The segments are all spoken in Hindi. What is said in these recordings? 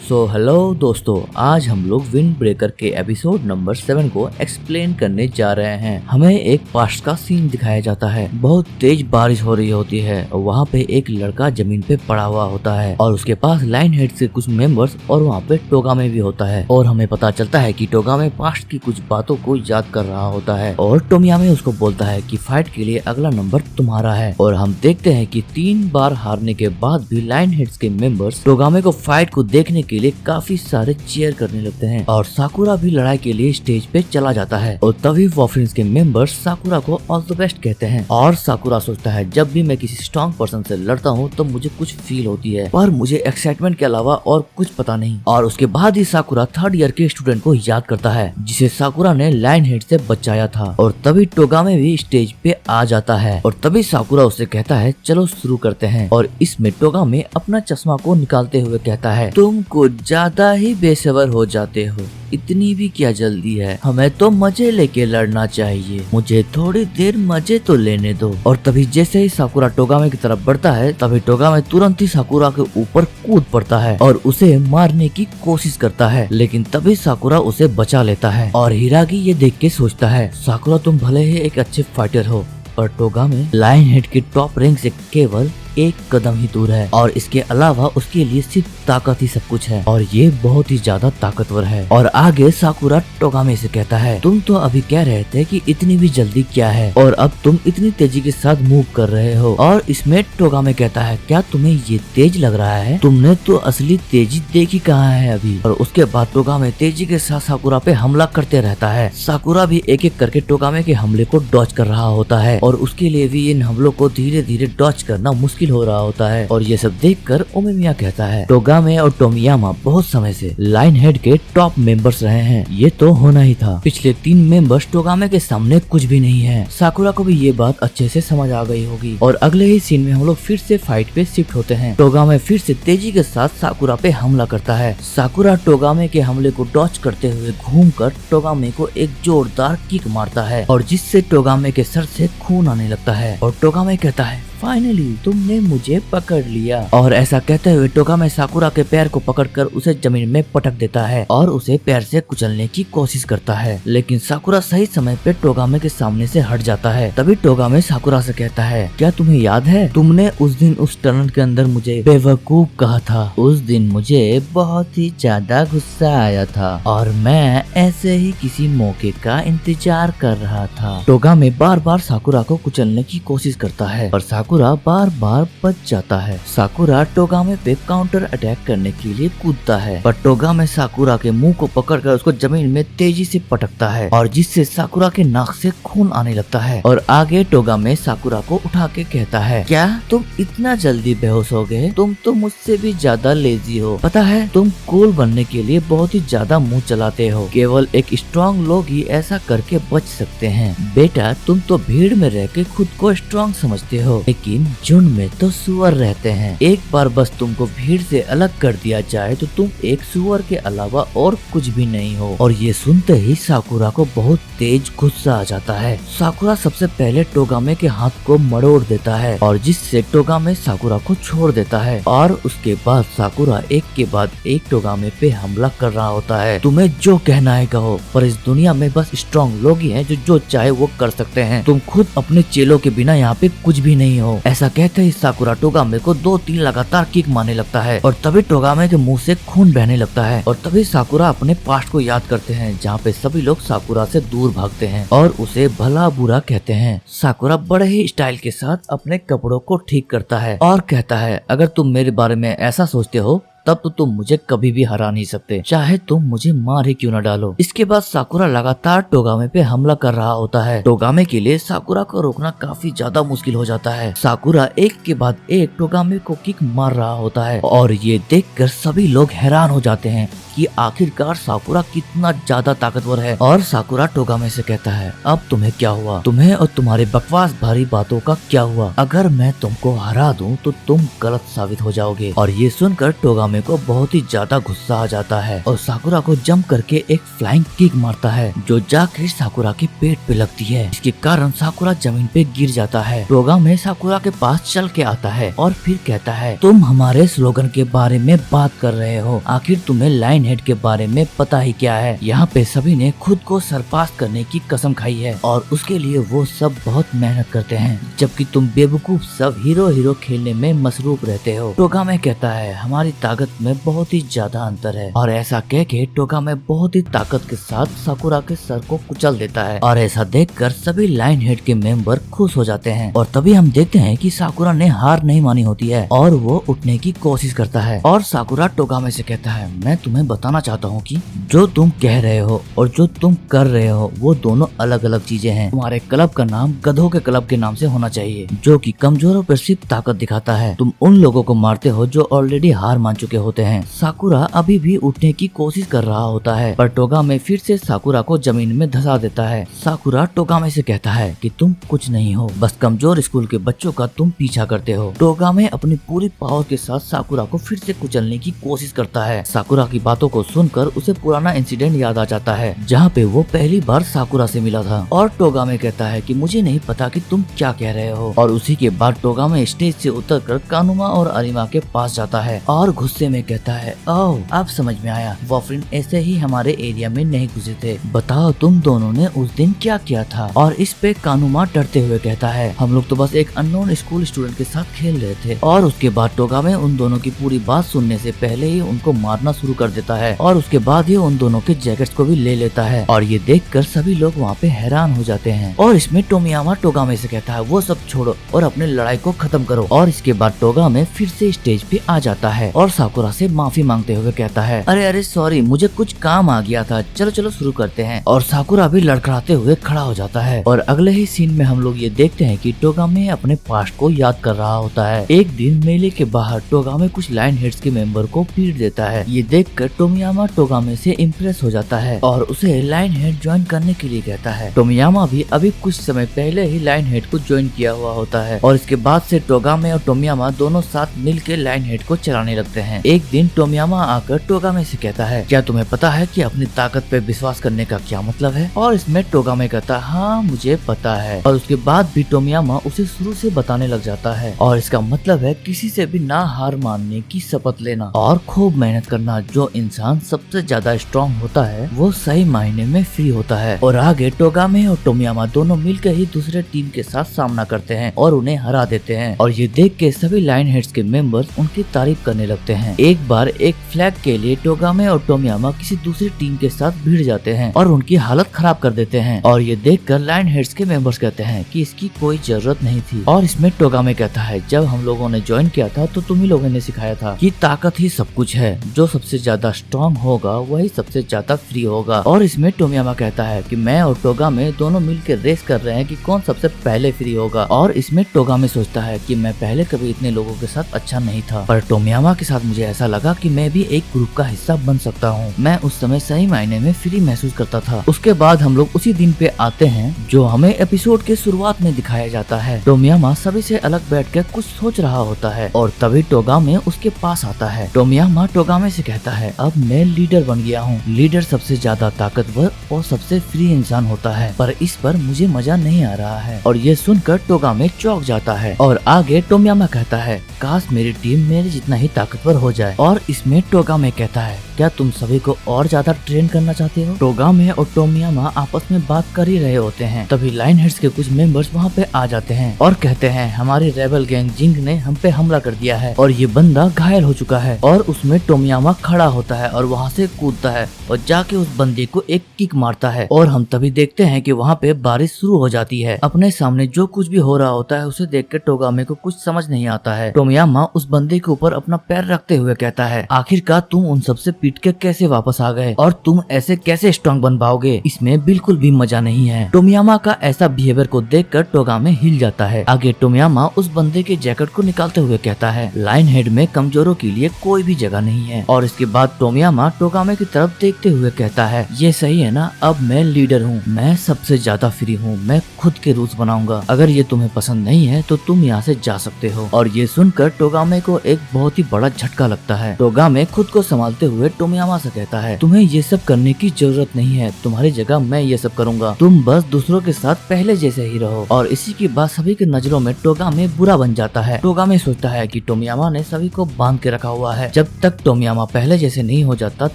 हेलो दोस्तों, आज हम लोग विंड ब्रेकर के एपिसोड नंबर 7 को एक्सप्लेन करने जा रहे हैं। हमें एक पास्ट का सीन दिखाया जाता है। बहुत तेज बारिश हो रही होती है और वहाँ पे एक लड़का जमीन पे पड़ा हुआ होता है और उसके पास लाइन हेड से कुछ मेंबर्स और वहाँ पे टोगामे भी होता है। और हमें पता चलता है कि टोगामे पास्ट की कुछ बातों को याद कर रहा होता है और टोमियामे उसको बोलता है कि फाइट के लिए अगला नंबर तुम्हारा है। और हम देखते हैं कि 3 बार हारने के बाद भी लाइन हेड्स के मेंबर्स टोगामे को फाइट को देखने के लिए काफी सारे चीयर करने लगते हैं और साकुरा भी लड़ाई के लिए स्टेज पे चला जाता है। और तभी वॉफिन्स के मेंबर्स साकुरा को ऑल द बेस्ट कहते हैं और साकुरा सोचता है जब भी मैं किसी स्ट्रॉन्ग पर्सन से लड़ता हूँ तो मुझे कुछ फील होती है, पर मुझे एक्साइटमेंट के अलावा और कुछ पता नहीं। और उसके बाद ही साकुरा 3rd ईयर के स्टूडेंट को याद करता है जिसे साकुरा ने लाइन हेड से बचाया था। और तभी टोगामे भी स्टेज पे आ जाता है और तभी साकुरा उससे कहता है चलो शुरू करते हैं। और इसमें टोगामे अपना चश्मा को निकालते हुए कहता है तुम कुछ ज्यादा ही बेसब्र हो जाते हो, इतनी भी क्या जल्दी है, हमें तो मजे लेके लड़ना चाहिए, मुझे थोड़ी देर मजे तो लेने दो। और तभी जैसे ही साकुरा टोगामे की तरफ बढ़ता है तभी टोगामे तुरंत ही साकुरा के ऊपर कूद पड़ता है और उसे मारने की कोशिश करता है, लेकिन तभी साकुरा उसे बचा लेता है। और हिरागी ये देख के सोचता है साकुरा तुम भले ही एक अच्छे फाइटर हो, पर टोगामे लाइन हेड के टॉप रैंक से केवल 1 कदम ही दूर है और इसके अलावा उसके लिए सिर्फ ताकत ही सब कुछ है और ये बहुत ही ज्यादा ताकतवर है। और आगे साकुरा टोगामे से कहता है तुम तो अभी कह रहे थे कि इतनी भी जल्दी क्या है और अब तुम इतनी तेजी के साथ मूव कर रहे हो। और इसमें टोगामे कहता है क्या तुम्हें ये तेज लग रहा है, तुमने तो असली तेजी देखी कहाँ है अभी। और उसके बाद टोगामे तेजी के साथ साकुरा पे हमला करते रहता है। साकुरा भी एक एक करके टोगामे के हमले को डॉज कर रहा होता है और उसके लिए भी इन हमलों को धीरे धीरे डॉज करना मुश्किल हो रहा होता है। और ये सब देखकर ओमिमिया कहता है टोगामे और टोमियामा बहुत समय से लाइन हेड के टॉप मेंबर्स रहे हैं, ये तो होना ही था। पिछले 3 मेंबर्स टोगामे के सामने कुछ भी नहीं है। साकुरा को भी ये बात अच्छे से समझ आ गई होगी। और अगले ही सीन में हम लोग फिर से फाइट पे शिफ्ट होते हैं। टोगामे फिर से तेजी के साथ साकुरा पे हमला करता है। साकुरा टोगामे के हमले को डॉच करते हुए घूमकर टोगामे को एक जोरदार किक मारता है और जिससे टोगामे के सर से खून आने लगता है। और टोगामे कहता है फाइनली तुमने मुझे पकड़ लिया। और ऐसा कहते हुए टोगामे साकुरा के पैर को पकड़कर उसे जमीन में पटक देता है और उसे पैर से कुचलने की कोशिश करता है, लेकिन साकुरा सही समय पे टोगामे के सामने से हट जाता है। तभी टोगामे साकुरा से कहता है क्या तुम्हें याद है तुमने उस दिन उस टनल के अंदर मुझे बेवकूफ कहा था, उस दिन मुझे बहुत ही ज्यादा गुस्सा आया था और मैं ऐसे ही किसी मौके का इंतजार कर रहा था। टोगामे बार बार साकुरा को कुचलने की कोशिश करता है और साकुरा बार बार बच जाता है। साकुरा टोगामे पे काउंटर अटैक करने के लिए कूदता है पर टोगामे साकुरा के मुंह को पकड़कर उसको जमीन में तेजी से पटकता है और जिससे साकुरा के नाक से खून आने लगता है। और आगे टोगामे साकुरा को उठा के कहता है क्या तुम इतना जल्दी बेहोश हो गए, तुम तो मुझसे भी ज्यादा लेजी हो, पता है तुम कूल बनने के लिए बहुत ही ज्यादा मुंह चलाते हो, केवल एक स्ट्रॉन्ग लोग ही ऐसा करके बच सकते हैं। बेटा तुम तो भीड़ में रह के खुद को स्ट्रॉन्ग समझते हो, लेकिन झुंड में तो सुअर रहते हैं, एक बार बस तुमको भीड़ से अलग कर दिया जाए तो तुम एक सुअर के अलावा और कुछ भी नहीं हो। और ये सुनते ही साकुरा को बहुत तेज गुस्सा आ जाता है। साकुरा सबसे पहले टोगामे के हाथ को मरोड़ देता है और जिससे टोगामे साकुरा को छोड़ देता है और उसके बाद साकुरा एक के बाद एक टोगामे पे हमला कर रहा होता है। तुम्हें जो कहना है कहो, पर इस दुनिया में बस स्ट्रॉन्ग लोग ही हैं जो चाहे वो कर सकते हैं, तुम खुद अपने चेलों के बिना यहाँ पे कुछ भी नहीं हो। ऐसा कहते ही साकुरा टोगामे को 2-3 लगातार किक मारने लगता है और तभी टोगामे के मुंह से खून बहने लगता है। और तभी साकुरा अपने पास्ट को याद करते हैं जहाँ पे सभी लोग साकुरा से दूर भागते हैं और उसे भला बुरा कहते हैं। साकुरा बड़े ही स्टाइल के साथ अपने कपड़ों को ठीक करता है और कहता है अगर तुम मेरे बारे में ऐसा सोचते हो तब तो तुम मुझे कभी भी हरा नहीं सकते, चाहे तुम मुझे मार ही क्यों न डालो। इसके बाद साकुरा लगातार टोगामे पे हमला कर रहा होता है। टोगामे के लिए साकुरा को रोकना काफी ज्यादा मुश्किल हो जाता है। साकुरा एक के बाद एक टोगामे को किक मार रहा होता है और ये देखकर सभी लोग हैरान हो जाते हैं कि आखिरकार साकुरा कितना ज्यादा ताकतवर है। और साकुरा टोगामे से कहता है अब तुम्हें क्या हुआ, तुम्हें और तुम्हारे बकवास भारी बातों का क्या हुआ, अगर मैं तुमको हरा दूं तो तुम गलत साबित हो जाओगे। और ये सुनकर टोगामे टोगामे को बहुत ही ज्यादा गुस्सा आ जाता है और साकुरा को जंप करके एक फ्लाइंग किक मारता है जो जाकर साकुरा के पेट पे लगती है। इसके कारण साकुरा जमीन पे गिर जाता है। टोगामे साकुरा के पास चल के आता है और फिर कहता है, तुम हमारे स्लोगन के बारे में बात कर रहे हो, आखिर तुम्हें लाइन हेड के बारे में पता ही क्या है। यहाँ पे सभी ने खुद को सरपास करने की कसम खाई है और उसके लिए वो सब बहुत मेहनत करते हैं, जबकि तुम बेवकूफ सब हीरो हीरो खेलने में मसरूफ रहते हो। टोगामे कहता है, हमारी ताकत में बहुत ही ज्यादा अंतर है, और ऐसा कह के टोगामे बहुत ही ताकत के साथ साकुरा के सर को कुचल देता है। और ऐसा देखकर सभी लाइन हेड के मेंबर खुश हो जाते हैं। और तभी हम देखते हैं कि साकुरा ने हार नहीं मानी होती है और वो उठने की कोशिश करता है। और साकुरा टोगामे से कहता है, मैं तुम्हें बताना चाहता हूँ कि जो तुम कह रहे हो और जो तुम कर रहे हो वो दोनों अलग अलग चीजें हैं। तुम्हारे क्लब का नाम गधों के क्लब के नाम से होना चाहिए, जो कि कमजोरों पर सिर्फ ताकत दिखाता है। तुम उन लोगों को मारते हो जो ऑलरेडी हार मान चुके होते हैं। साकुरा अभी भी उठने की कोशिश कर रहा होता है, पर टोगामे फिर से साकुरा को जमीन में धंसा देता है। साकुरा टोगामे से कहता है कि तुम कुछ नहीं हो, बस कमजोर स्कूल के बच्चों का तुम पीछा करते हो। टोगामे अपनी पूरी पावर के साथ साकुरा को फिर से कुचलने की कोशिश करता है। साकुरा की बातों को सुनकर उसे पुराना इंसिडेंट याद आ जाता है, जहाँ पे वो पहली बार साकुरा से मिला था। और टोगामे कहता है कि मुझे नहीं पता कि तुम क्या कह रहे हो। और उसी के बाद टोगामे स्टेज से उतरकर कानुमा और अरिमा के पास जाता है और गुस्से में कहता है, ओह अब समझ में आया, वॉफरिन ऐसे ही हमारे एरिया में नहीं घुसे थे। बताओ तुम दोनों ने उस दिन क्या किया था। और इस पे कानुमा डरते हुए कहता है, हम लोग तो बस एक अननोन स्कूल स्टूडेंट के साथ खेल रहे थे। और उसके बाद टोगामे उन दोनों की पूरी बात सुनने से पहले ही उनको मारना शुरू कर देता है और उसके बाद ही उन दोनों के जैकेट्स को भी ले लेता है। और ये देखकर सभी लोग वहाँ पे हैरान हो जाते हैं। और इसमें टोमियामा टोगामे से कहता है, वो सब छोड़ो और अपने लड़ाई को खत्म करो। और इसके बाद टोगामे फिर से स्टेज पे आ जाता है और साकुरा से माफी मांगते हुए कहता है, अरे अरे सॉरी, मुझे कुछ काम आ गया था, चलो चलो शुरू करते हैं। और साकुरा भी लड़खड़ाते हुए खड़ा हो जाता है। और अगले ही सीन में हम लोग ये देखते हैं कि टोगामे अपने पास्ट को याद कर रहा होता है। एक दिन मेले के बाहर टोगामे कुछ लाइन हेड्स के मेंबर को पीट देता है। ये देखकर टोमियामा टोगामे से इम्प्रेस हो जाता है और उसे लाइन हेड ज्वाइन करने के लिए कहता है। टोमियामा भी अभी कुछ समय पहले ही लाइन हेड को ज्वाइन किया हुआ होता है और इसके बाद से टोगामे और टोमियामा दोनों साथ मिलकर लाइन हेड को चलाने लगते हैं। एक दिन टोमियामा आकर टोगामे से कहता है, क्या तुम्हें पता है कि अपनी ताकत पे विश्वास करने का क्या मतलब है। और इसमें टोगामे कहता, हाँ मुझे पता है। और उसके बाद भी टोमियामा उसे शुरू से बताने लग जाता है और इसका मतलब है किसी से भी ना हार मानने की शपथ लेना और खूब मेहनत करना। जो इंसान सबसे ज्यादा स्ट्रॉन्ग होता है वो सही मायने में फ्री होता है। और आगे टोगामे और टोमियामा दोनों मिलकर ही दूसरे टीम के साथ सामना करते हैं और उन्हें हरा देते हैं। और ये देख के सभी लाइन हेड्स के मेंबर्स उनकी तारीफ करने लगते हैं। एक बार एक फ्लैग के लिए टोगामे और टोमियामा किसी दूसरी टीम के साथ भिड़ जाते हैं और उनकी हालत खराब कर देते हैं। और ये देखकर लाइन हेड्स के मेंबर्स कहते हैं कि इसकी कोई जरूरत नहीं थी। और इसमें टोगामे कहता है, जब हम लोगों ने ज्वाइन किया था तो तुम ही लोगों ने सिखाया था कि ताकत ही सब कुछ है, जो सबसे ज्यादा स्ट्रॉन्ग होगा वही सबसे ज्यादा फ्री होगा। और इसमें टोमियामा कहता है कि मैं और टोगामे दोनों मिलकर रेस कर रहे हैं कि कौन सबसे पहले फ्री होगा। और इसमें टोगामे सोचता है कि मैं पहले कभी इतने लोगों के साथ अच्छा नहीं था, पर टोमियामा के साथ मुझे ऐसा लगा कि मैं भी एक ग्रुप का हिस्सा बन सकता हूँ। मैं उस समय सही मायने में फ्री महसूस करता था। उसके बाद हम लोग उसी दिन पे आते हैं जो हमें एपिसोड के शुरुआत में दिखाया जाता है। टोमियामा सभी से अलग बैठकर कुछ सोच रहा होता है और तभी टोगामे उसके पास आता है। टोमियामा टोगामे से कहता है, अब मैं लीडर बन गया हूँ। लीडर सबसे ज्यादा ताकतवर और सबसे फ्री इंसान होता है, पर इस पर मुझे मजा नहीं आ रहा है। और ये सुनकर टोगामे चौंक जाता है। और आगे टोमियामा कहता है, काश मेरी टीम मेरे जितना ही ताकतवर हो जाए। और इसमें टोगामे कहता है, क्या तुम सभी को और ज्यादा ट्रेन करना चाहते हो। टोगामे और टोमियामा आपस में बात कर ही रहे होते हैं, तभी लाइन हेड्स के कुछ मेंबर्स वहाँ पे आ जाते हैं और कहते हैं, हमारी रेबल गैंग जिंग ने हम पे हमला कर दिया है और ये बंदा घायल हो चुका है। और उसमें टोमियामा खड़ा होता है और वहाँ से कूदता है और जाके उस बंदे को एक किक मारता है। और हम तभी देखते हैं कि वहाँ पे बारिश शुरू हो जाती है। अपने सामने जो कुछ भी हो रहा होता है उसे देख कर टोगामे को कुछ समझ नहीं आता है। टोमियामा उस बंदे के ऊपर अपना पैर रखते हुए कहता है, आखिरकार तुम उन सबसे पीट के कैसे वापस आ गए और तुम ऐसे कैसे स्ट्रॉन्ग बन पाओगे। इसमें बिल्कुल भी मजा नहीं है। टोमियामा का ऐसा बिहेवियर को देखकर टोगामे हिल जाता है। आगे टोमियामा उस बंदे के जैकेट को निकालते हुए कहता है, लाइन हेड में कमजोरों के लिए कोई भी जगह नहीं है। और इसके बाद टोमियामा टोगामे की तरफ देखते हुए कहता है, ये सही है ना, अब मैं लीडर हूँ, मैं सबसे ज्यादा फ्री हूँ, मैं खुद के रूल्स बनाऊंगा। अगर ये तुम्हें पसंद नहीं है तो तुम यहाँ से जा सकते हो। और ये सुनकर टोगामे को एक बहुत ही बड़ा झटका झटका लगता है। टोगामे खुद को संभालते हुए टोमियामा से कहता है, तुम्हें ये सब करने की जरूरत नहीं है, तुम्हारी जगह मैं ये सब करूंगा, तुम बस दूसरों के साथ पहले जैसे ही रहो। और इसी के बाद सभी की नजरों में टोगामे बुरा बन जाता है। टोगामे सोचता है कि टोमियामा ने सभी को बांध के रखा हुआ है, जब तक टोमियामा पहले जैसे नहीं हो जाता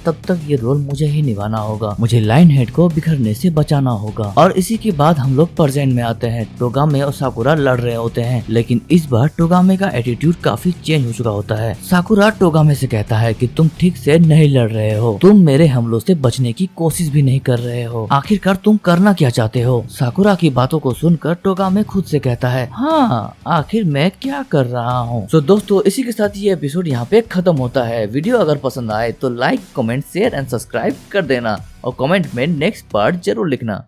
तब तक ये रोल मुझे ही निभाना होगा, मुझे लाइन हेड को बिखरने से बचाना होगा। और इसी के बाद हम लोग प्रेजेंट में आते हैं। टोगामे और साकुरा लड़ रहे होते हैं, लेकिन इस बार टोगामे का एटीट्यूड काफी चेंज हो चुका होता है। साकुरा टोगामे से कहता है कि तुम ठीक से नहीं लड़ रहे हो, तुम मेरे हमलों से बचने की कोशिश भी नहीं कर रहे हो, आखिरकार तुम करना क्या चाहते हो। साकुरा की बातों को सुनकर टोगामे खुद से कहता है, हाँ आखिर मैं क्या कर रहा हूँ। तो दोस्तों इसी के साथ ये एपिसोड यहाँ पे खत्म होता है। वीडियो अगर पसंद आए तो like, comment, share and subscribe कर देना और कमेंट में नेक्स्ट पार्ट जरूर लिखना।